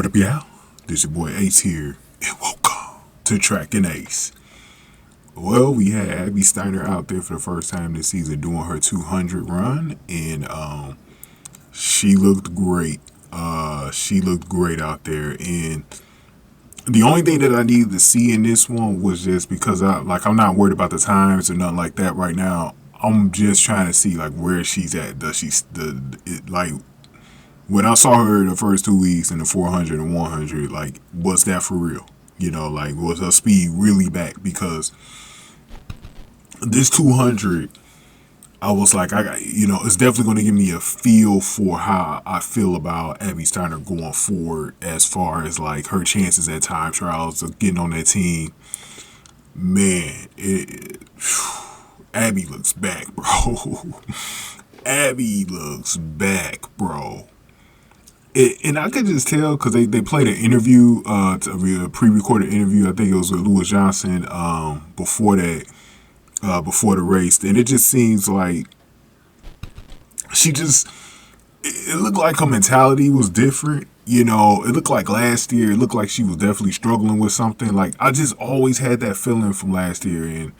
What up, y'all? This your boy Ace here, and welcome to Track and Ace. Well, we had Abby Steiner out there for the first time this season doing her 200 run, and she looked great. She looked great out there, and the only thing that I needed to see in this one was just because I'm not worried about the times or nothing like that right now. I'm just trying to see like where she's at. Does she when I saw her the first 2 weeks in the 400 and 100, like, was that for real? You know, like, was her speed really back? Because this 200, I was like, it's definitely going to give me a feel for how I feel about Abby Steiner going forward as far as, like, her chances at time trials of getting on that team. Man, Abby looks back, bro. Abby looks back, bro. And I could just tell because they played an interview, a pre-recorded interview. I think it was with Lewis Johnson before that, before the race, and it just seems like it looked like her mentality was different. You know, it looked like last year. It looked like she was definitely struggling with something. Like I just always had that feeling from last year, and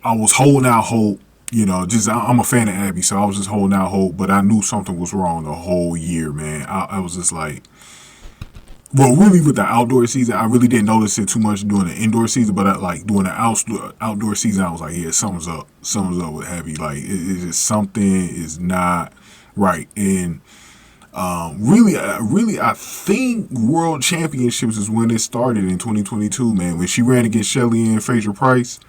I was holding out hope. You know, I'm a fan of Abby, so I was just holding out hope, but I knew something was wrong the whole year, man. I was just like, well, really with the outdoor season, I really didn't notice it too much during the indoor season, but during the outdoor season, I was like, yeah, something's up with Abby. Like, it's just something is not right. And really, I think World Championships is when it started in 2022, man. When she ran against Shelly and Fraser Price,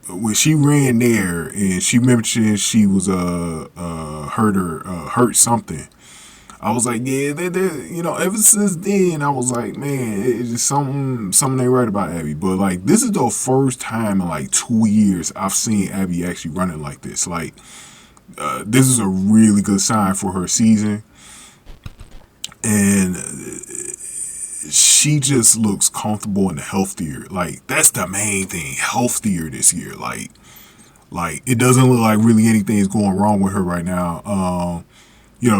when she ran there and she mentioned she was hurt something, I was like, yeah, ever since then I was like, man, it's just something ain't right about Abby. But like, this is the first time in like 2 years I've seen Abby actually running like this. Like, this is a really good sign for her season, and she just looks comfortable and healthier. Like, that's the main thing. Healthier this year. Like it doesn't look like really anything is going wrong with her right now.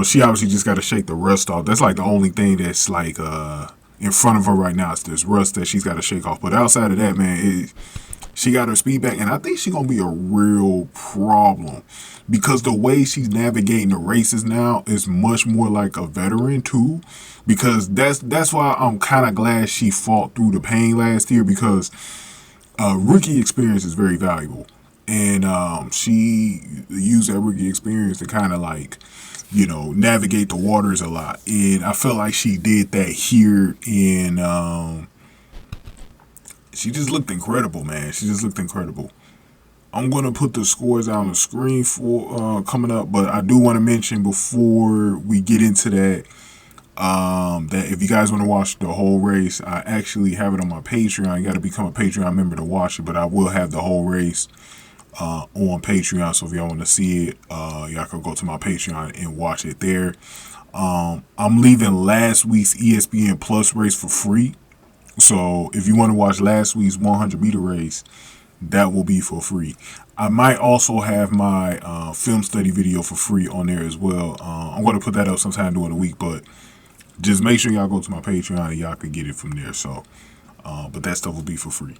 She obviously just got to shake the rust off. That's like the only thing that's like in front of her right now. It's this rust that she's got to shake off. But outside of that, man, she got her speed back, and I think she's gonna be a real problem because the way she's navigating the races now is much more like a veteran too. Because that's why I'm kind of glad she fought through the pain last year, because rookie experience is very valuable, and she used that rookie experience to kind of like, navigate the waters a lot, and I felt like she did that here in. She just looked incredible, man. She just looked incredible. I'm going to put the scores out on the screen for coming up, but I do want to mention before we get into that, that if you guys want to watch the whole race, I actually have it on my Patreon. You got to become a Patreon member to watch it, but I will have the whole race on Patreon. So if y'all want to see it, y'all can go to my Patreon and watch it there. I'm leaving last week's ESPN Plus race for free. So if you want to watch last week's 100-meter race, that will be for free. I might also have my film study video for free on there as well. I'm going to put that up sometime during the week, but just make sure y'all go to my Patreon and y'all can get it from there. So, but that stuff will be for free.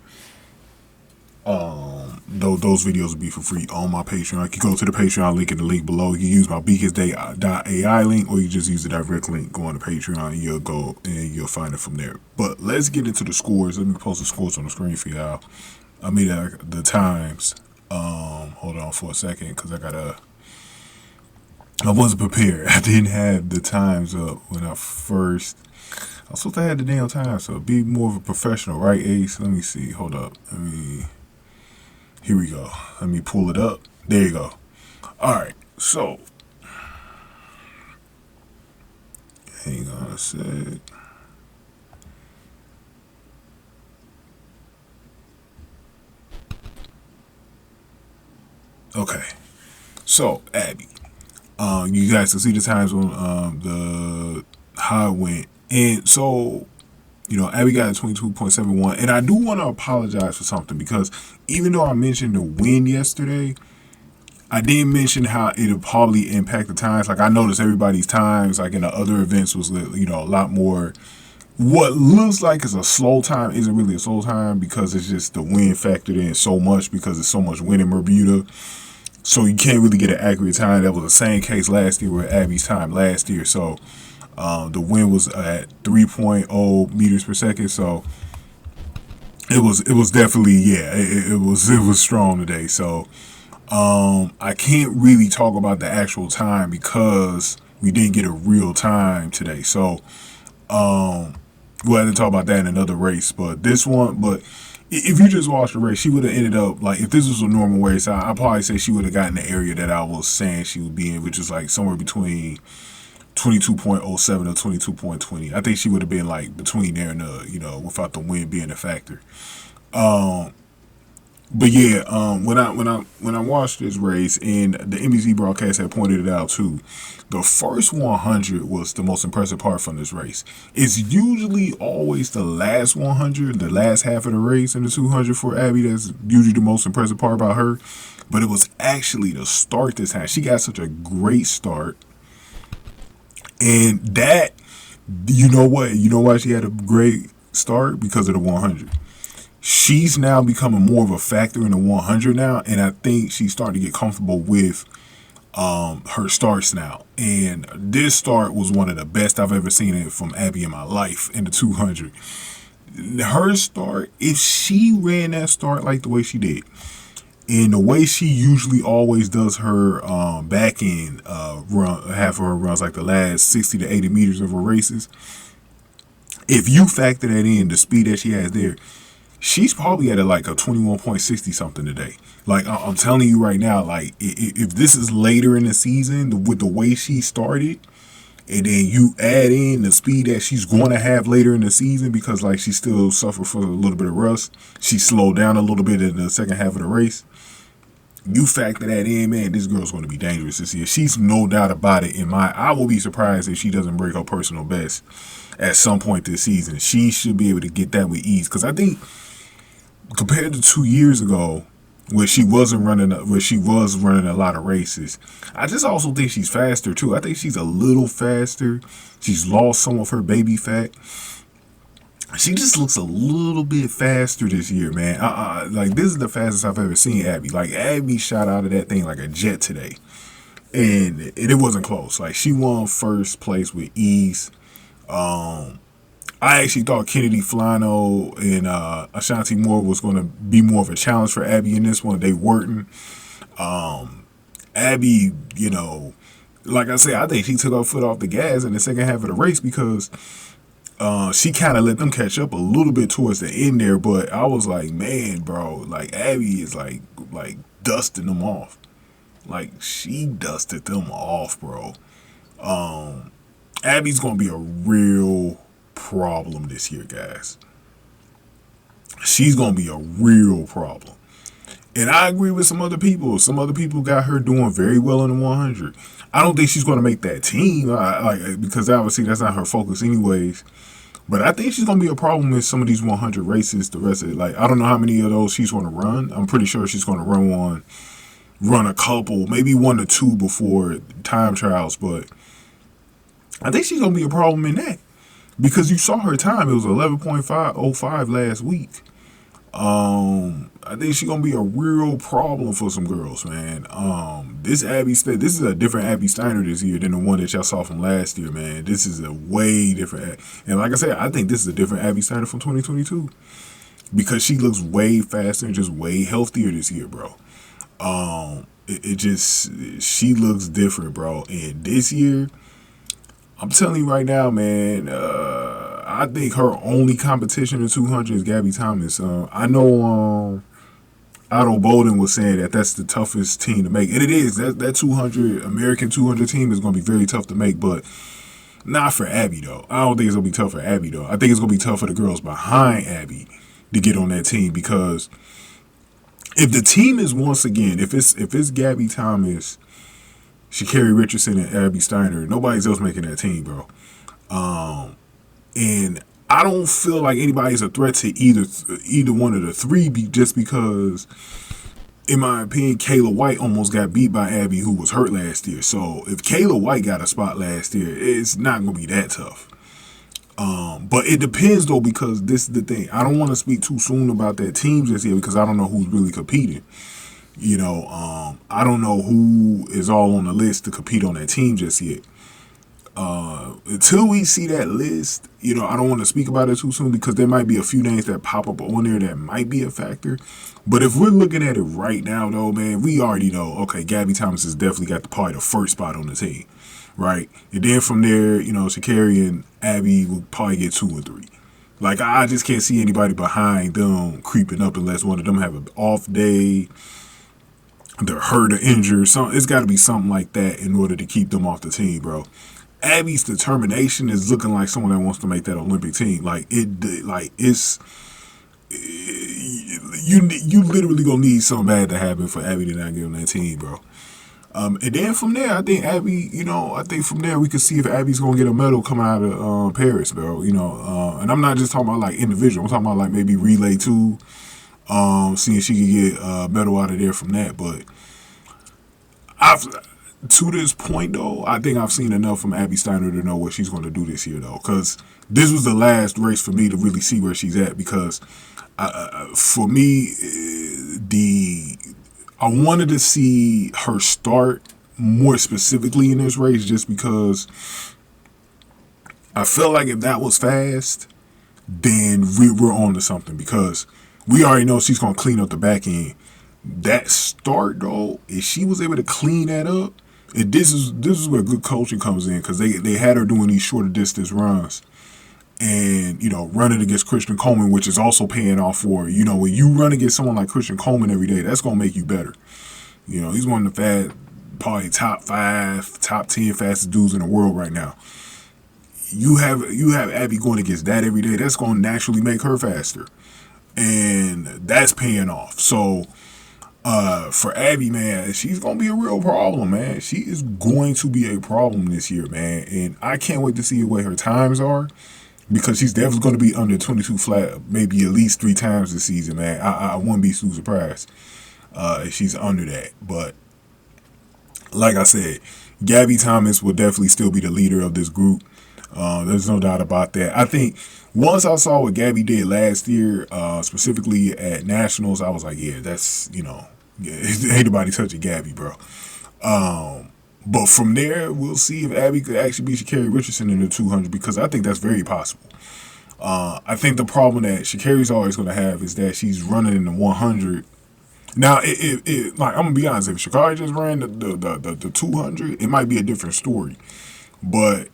Those videos will be for free on my Patreon. You can go to the Patreon link in the link below. You can use my beaconsday.ai link, or you just use the direct link. Go on to Patreon, and you'll go and you'll find it from there. But let's get into the scores. Let me post the scores on the screen for y'all. I mean the times. Hold on for a second, because I wasn't prepared. I didn't have the times up when I was supposed to have the damn time, so be more of a professional, right, Ace? Let me see. Hold up. Here we go. Let me pull it up. There you go. All right. So, hang on a sec. Okay. So, Abby, you guys can see the times on how it went, and so, Abby got a 22.71, and I do want to apologize for something, because even though I mentioned the win yesterday, I did mention how it'll probably impact the times. Like I noticed everybody's times, like in the other events, was a lot more. What looks like is a slow time isn't really a slow time because it's just the wind factored in so much because there's so much wind in Bermuda. So you can't really get an accurate time. That was the same case last year with Abby's time last year. So the wind was at 3.0 meters per second. So it was definitely it was strong today. So I can't really talk about the actual time because we didn't get a real time today. So we'll have to talk about that in another race. But if you just watched the race, she would have ended up, like, if this was a normal race, I'd probably say she would have gotten the area that I was saying she would be in, which is like somewhere between 22.07 or 22.20. I think she would have been like between there and without the wind being a factor. But yeah, when I watched this race, and the NBC broadcast had pointed it out too, the first 100 was the most impressive part from this race. It's usually always the last 100, the last half of the race in the 200 for Abby. That's usually the most impressive part about her. But it was actually the start this time. She got such a great start, and that, you know why she had a great start? Because of the 100. She's now becoming more of a factor in the 100 now, and I think she's starting to get comfortable with her starts now. And this start was one of the best I've ever seen it from Abby in my life in the 200. Her start, if she ran that start like the way she did, and the way she usually always does her back end run, half of her runs, like the last 60 to 80 meters of her races, if you factor that in, the speed that she has there, she's probably at like a 21.60 something today. Like, I'm telling you right now, like, if this is later in the season with the way she started, and then you add in the speed that she's going to have later in the season, because like she still suffered from a little bit of rust, she slowed down a little bit in the second half of the race. You factor that in, man, this girl's going to be dangerous this year. She's no doubt about it. I will be surprised if she doesn't break her personal best at some point this season. She should be able to get that with ease, because I think compared to 2 years ago, where she was running a lot of races, I just also think she's faster too. I think she's a little faster. She's lost some of her baby fat. She just looks a little bit faster this year, man. Like, this is the fastest I've ever seen Abby. Like, Abby shot out of that thing like a jet today, and it wasn't close. Like, she won first place with ease. I actually thought Kynnedy, Flannel, and Ashanti Moore was going to be more of a challenge for Abby in this one. They weren't. Abby, like I said, I think she took her foot off the gas in the second half of the race, because she kind of let them catch up a little bit towards the end there. But I was like, man, bro, like, Abby is like dusting them off. Like, she dusted them off, bro. Abby's going to be a real problem this year, guys. She's going to be a real problem. And I agree with some other people. Some other people got her doing very well in the 100. I don't think she's going to make that team, because obviously that's not her focus anyways. But I think she's going to be a problem in some of these 100 races the rest of it. Like, I don't know how many of those she's going to run. I'm pretty sure she's going to run a couple, maybe 1 or 2 before time trials. But I think she's going to be a problem in that, because you saw her time. It was 11.505 last week. I think she's going to be a real problem for some girls, man. This is a different Abby Steiner this year than the one that y'all saw from last year, man. This is a way different. And like I said, I think this is a different Abby Steiner from 2022, because she looks way faster and just way healthier this year, bro. She looks different, bro. And this year, I'm telling you right now, man, I think her only competition in 200 is Gabby Thomas. I know Otto Bolden was saying that that's the toughest team to make. And it is. That 200, American 200 team is going to be very tough to make, but not for Abby, though. I don't think it's going to be tough for Abby, though. I think it's going to be tough for the girls behind Abby to get on that team, because if the team is, once again, if it's Gabby Thomas, Sha'Carri Richardson, and Abby Steiner, nobody's else making that team, bro. And I don't feel like anybody's a threat to either one of the three, just because in my opinion, Kayla White almost got beat by Abby, who was hurt last year. So if Kayla White got a spot last year, it's not going to be that tough. But it depends, though, because this is the thing. I don't want to speak too soon about that team just yet because I don't know who's really competing. You know, I don't know who is all on the list to compete on that team just yet. Until we see that list, you know, I don't want to speak about it too soon because there might be a few names that pop up on there that might be a factor. But if we're looking at it right now, though, man, we already know, okay, Gabby Thomas has definitely got probably the first spot on the team, right? And then from there, you know, Sha'Carri and Abby will probably get 2 and 3. Like, I just can't see anybody behind them creeping up unless one of them have an off day, they're hurt or injured. So it's got to be something like that in order to keep them off the team, bro. Abby's determination is looking like someone that wants to make that Olympic team. It's you literally gonna need something bad to happen for Abby to not get on that team, bro. And then from there, I think Abby, you know, I think from there we could see if Abby's gonna get a medal coming out of Paris, bro. You know, and I'm not just talking about like individual. I'm talking about like maybe relay too. Seeing if she could get a medal out of there from that, but to this point, though, I think I've seen enough from Abby Steiner to know what she's going to do this year, though. Because this was the last race for me to really see where she's at. Because for me, I wanted to see her start more specifically in this race just because I felt like if that was fast, then we're on to something. Because we already know she's going to clean up the back end. That start, though, if she was able to clean that up, this is where good coaching comes in because they had her doing these shorter distance runs and, you know, running against Christian Coleman, which is also paying off for, you know, when you run against someone like Christian Coleman every day, that's going to make you better. You know, he's one of the probably top 5, top 10 fastest dudes in the world right now. You have Abby going against that every day, that's going to naturally make her faster. And that's paying off. So, for Abby, man, she's going to be a real problem, man. She is going to be a problem this year, man. And I can't wait to see what her times are because she's definitely going to be under 22 flat maybe at least 3 times this season, man. I wouldn't be too surprised if she's under that. But like I said, Gabby Thomas will definitely still be the leader of this group. There's no doubt about that. I think once I saw what Gabby did last year, specifically at Nationals, I was like, yeah, that's, you know, ain't nobody touching Gabby, bro. But from there, we'll see if Abby could actually beat Sha'Carri Richardson in the 200 because I think that's very possible. I think the problem that Sha'Carri's always going to have is that she's running in the 100. Now, like I'm gonna be honest, if Sha'Carri just ran the 200, it might be a different story. But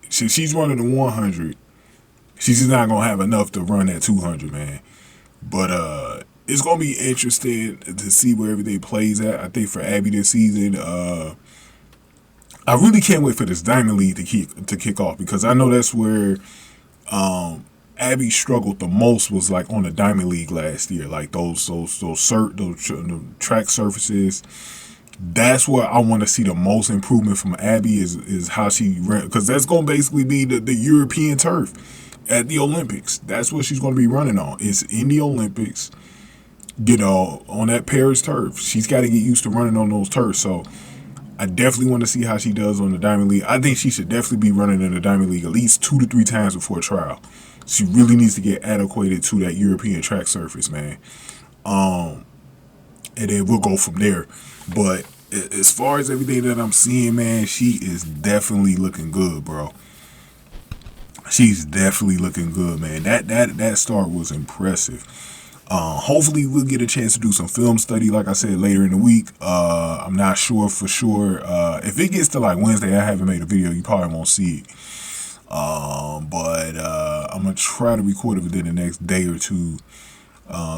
since she's running the 100, she's just not gonna have enough to run that 200, man. But it's gonna be interesting to see where everything plays at. I think for Abby this season, I really can't wait for this Diamond League to kick off because I know that's where Abby struggled the most was like on the Diamond League last year, like those track surfaces. That's where I want to see the most improvement from Abby is how she ran, because that's going to basically be the European turf at the Olympics. That's what she's going to be running on. It's in the Olympics, you know, on that Parish turf. She's got to get used to running on those turfs. So I definitely want to see how she does on the Diamond League. I think she should definitely be running in the Diamond League at least 2 to 3 times before trial. She really needs to get adequated to that European track surface, man. And then we'll go from there. But as far as everything that I'm seeing, man, she is definitely looking good, bro. She's definitely looking good, man. That start was impressive. Hopefully we'll get a chance to do some film study, like I said, later in the week. I'm not sure for sure. If it gets to like Wednesday, I haven't made a video, you probably won't see it. But I'm gonna try to record it within the next day or two,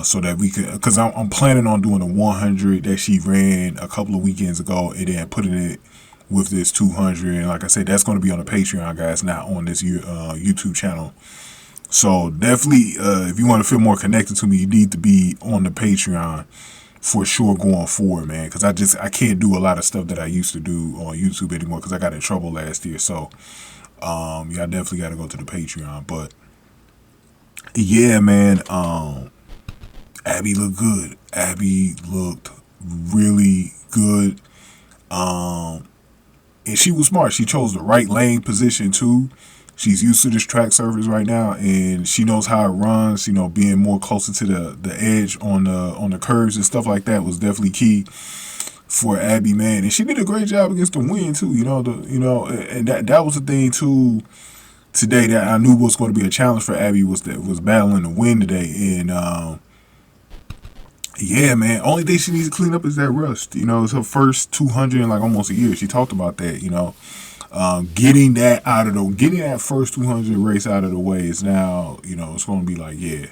so that we can, because I'm planning on doing a 100 that she ran a couple of weekends ago and then putting it with this 200. And like I said, that's going to be on the Patreon, guys, not on this YouTube channel. So definitely, if you want to feel more connected to me, you need to be on the Patreon for sure going forward, man. Because I can't do a lot of stuff that I used to do on YouTube anymore because I got in trouble last year. So yeah, I definitely got to go to the Patreon. But yeah, man, Abby looked good. Abby looked really good. And she was smart. She chose the right lane position too. She's used to this track surface right now, and she knows how it runs. You know, being more closer to the edge on the curves and stuff like that was definitely key for Abby, man. And she did a great job against the wind too. And that was the thing too today that I knew was going to be a challenge for Abby was battling the wind today. And yeah, man. Only thing she needs to clean up is that rust. You know, it's her first 200 in like almost a year. She talked about that. You know, getting that first 200 race out of the way is now, you know, it's going to be like, yeah,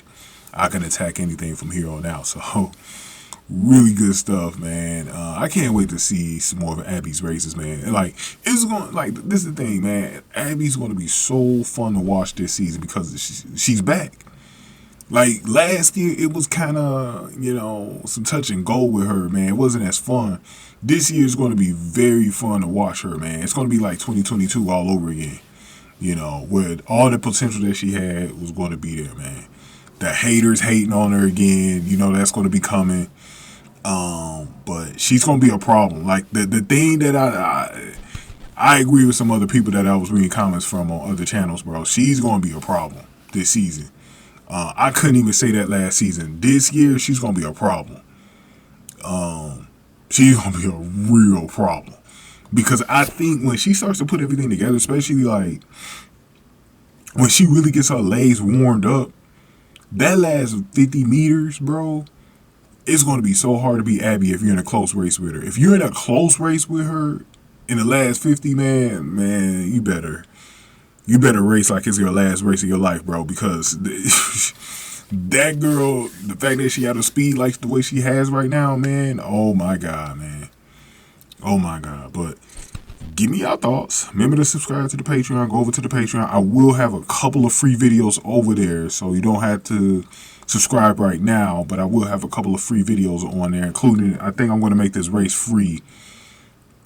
I can attack anything from here on out. So, really good stuff, man. I can't wait to see some more of Abby's races, man. And like, this is the thing, man. Abby's going to be so fun to watch this season because she's back. Like, last year, it was kind of, you know, some touch and go with her, man. It wasn't as fun. This year is going to be very fun to watch her, man. It's going to be like 2022 all over again. You know, with all the potential that she had was going to be there, man. The haters hating on her again, you know, that's going to be coming. But she's going to be a problem. Like, the thing that I agree with some other people that I was reading comments from on other channels, bro. She's going to be a problem this season. I couldn't even say that last season. This year, she's going to be a problem. She's going to be a real problem. Because I think when she starts to put everything together, especially like when she really gets her legs warmed up, that last 50 meters, bro, it's going to be so hard to beat Abby if you're in a close race with her. If you're in a close race with her in the last 50, man, you better race like it's your last race of your life, bro, because that girl, the fact that she had a speed like the way she has right now, man, oh my God, man. Oh my God. But give me your thoughts. Remember to subscribe to the Patreon. Go over to the Patreon. I will have a couple of free videos over there, so you don't have to subscribe right now, but I will have a couple of free videos on there, including, I think I'm going to make this race free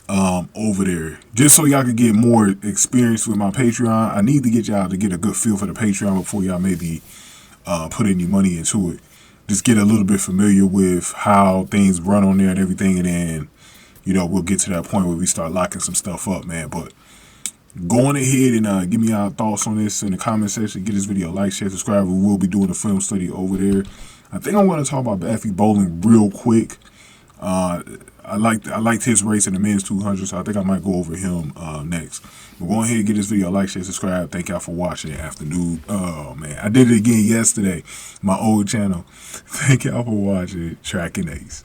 over there, just so y'all can get more experience with my Patreon. I need to get y'all to get a good feel for the Patreon before y'all maybe put any money into it. Just get a little bit familiar with how things run on there and everything, and then, you know, we'll get to that point where we start locking some stuff up, man. But go on ahead and give me your thoughts on this in the comment section. Get this video a like, share, subscribe. We will be doing a film study over there. I think I want to talk about Duffy bowling real quick. I liked his race in the men's 200, so I think I might go over him next. But go ahead and get this video a like, share, subscribe. Thank y'all for watching afternoon. Oh man, I did it again yesterday. My old channel. Thank y'all for watching. Tracking Ace.